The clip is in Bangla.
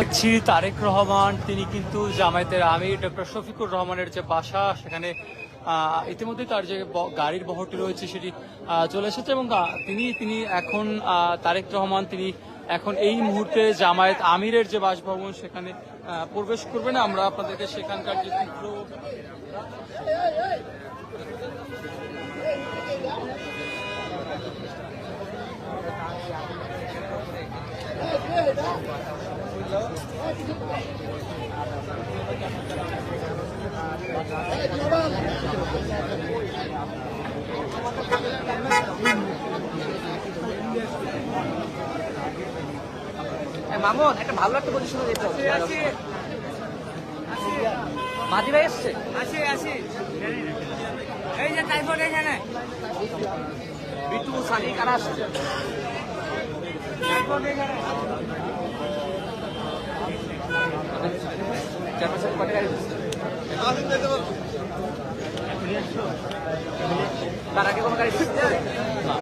দেখছি তারেক রহমান তিনি কিন্তু জামায়াতের আমির ডক্টর শফিকুর রহমানের যে বাসা সেখানে ইতিমধ্যে তার যে গাড়ির বহরটি রয়েছে সেটি চলে এসেছে এবং তিনি এখন তারেক রহমান তিনি এখন এই মুহূর্তে জামায়াত আমিরের যে বাসভবন সেখানে প্রবেশ করবেন। আমরা আপনাদেরকে সেখানকার যে চিত্র মামুন একটা ভালো একটা পজিশনে যেতে হবে। মাঝি ভাই এসছে, এই যে টাইফয়েড এখানে বিটু সানি কারা আসছে? টাইফয়েড এখানে তার আগে কোনো গাড়ি ঢুকছে?